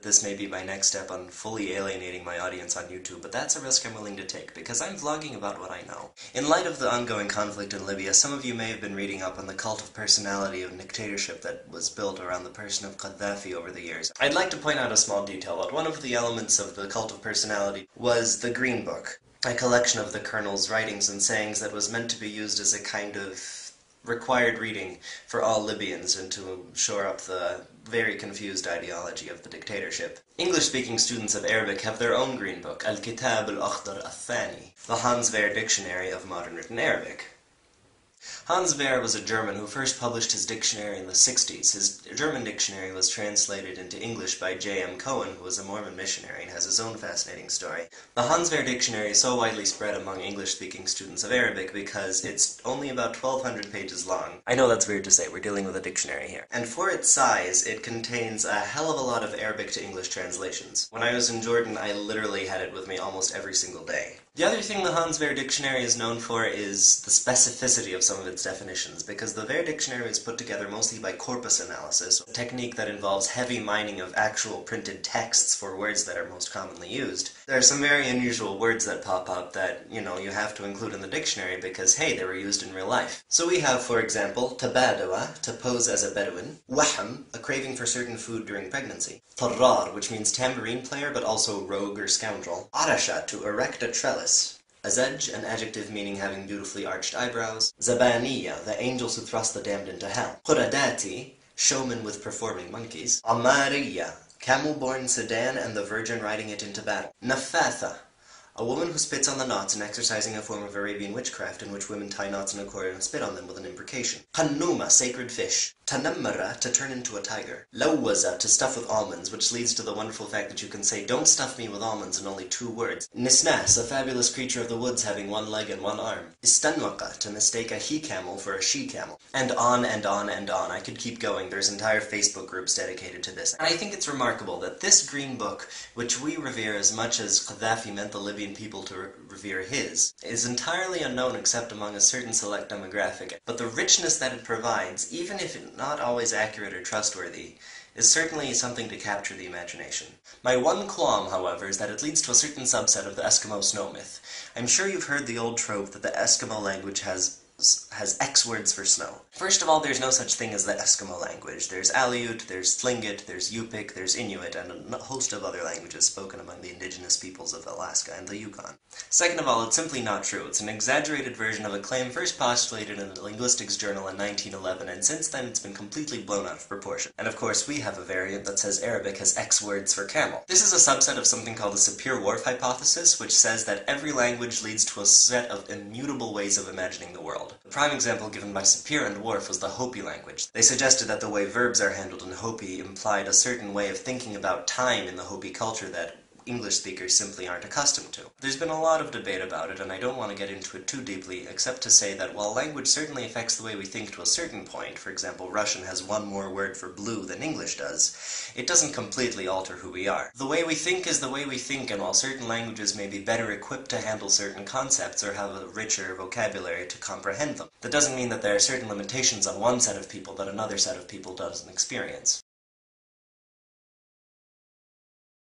This may be my next step on fully alienating my audience on YouTube, but that's a risk I'm willing to take, because I'm vlogging about what I know. In light of the ongoing conflict in Libya, some of you may have been reading up on the cult of personality of dictatorship that was built around the person of Gaddafi over the years. I'd like to point out a small detail, that one of the elements of the cult of personality was the Green Book, a collection of the colonel's writings and sayings that was meant to be used as a kind of required reading for all Libyans and to shore up the very confused ideology of the dictatorship. English-speaking students of Arabic have their own green book, Al-Kitab al-Akhdar al-Thani, the Hans Wehr Dictionary of Modern Written Arabic. Hans Wehr was a German who first published his dictionary in the 60s. His German dictionary was translated into English by J.M. Cohen, who was a Mormon missionary and has his own fascinating story. The Hans Wehr dictionary is so widely spread among English-speaking students of Arabic because it's only about 1,200 pages long. I know that's weird to say, we're dealing with a dictionary here. And for its size, it contains a hell of a lot of Arabic to English translations. When I was in Jordan, I literally had it with me almost every single day. The other thing the Hans Wehr Dictionary is known for is the specificity of some of its definitions, because the Wehr Dictionary is put together mostly by corpus analysis, a technique that involves heavy mining of actual printed texts for words that are most commonly used. There are some very unusual words that pop up that, you have to include in the dictionary because, hey, they were used in real life. So we have, for example, tabadawa, to pose as a Bedouin, wahm, a craving for certain food during pregnancy, tarrar, which means tambourine player but also rogue or scoundrel, arasha, to erect a trellis, azaj, an adjective meaning having beautifully arched eyebrows, zabaniya, the angels who thrust the damned into hell, quradati, showmen with performing monkeys, amariya, camel-born sedan and the virgin riding it into battle, nafatha, a woman who spits on the knots and exercising a form of Arabian witchcraft in which women tie knots in a cord and spit on them with an imprecation. Qannuma, sacred fish. Tanammara, to turn into a tiger. Lawaza, to stuff with almonds, which leads to the wonderful fact that you can say, don't stuff me with almonds in only 2 words. Nisnas, a fabulous creature of the woods having 1 leg and 1 arm. Istanwaqa, to mistake a he-camel for a she-camel. And on and on and on. I could keep going. There's entire Facebook groups dedicated to this. And I think it's remarkable that this green book, which we revere as much as Gaddafi meant the Libyan people to revere his, is entirely unknown except among a certain select demographic. But the richness that it provides, even if it not always accurate or trustworthy, is certainly something to capture the imagination. My one qualm, however, is that it leads to a certain subset of the Eskimo snow myth. I'm sure you've heard the old trope that the Eskimo language has X words for snow. First of all, there's no such thing as the Eskimo language. There's Aleut, there's Tlingit, there's Yupik, there's Inuit, and a host of other languages spoken among the indigenous peoples of Alaska and the Yukon. Second of all, it's simply not true. It's an exaggerated version of a claim first postulated in a linguistics journal in 1911, and since then it's been completely blown out of proportion. And of course, we have a variant that says Arabic has X words for camel. This is a subset of something called the Sapir-Whorf hypothesis, which says that every language leads to a set of immutable ways of imagining the world. The prime example given by Sapir and Whorf was the Hopi language. They suggested that the way verbs are handled in Hopi implied a certain way of thinking about time in the Hopi culture that English speakers simply aren't accustomed to. There's been a lot of debate about it, and I don't want to get into it too deeply, except to say that while language certainly affects the way we think to a certain point, for example, Russian has 1 more word for blue than English does, it doesn't completely alter who we are. The way we think is the way we think, and while certain languages may be better equipped to handle certain concepts or have a richer vocabulary to comprehend them, that doesn't mean that there are certain limitations on one set of people that another set of people doesn't experience.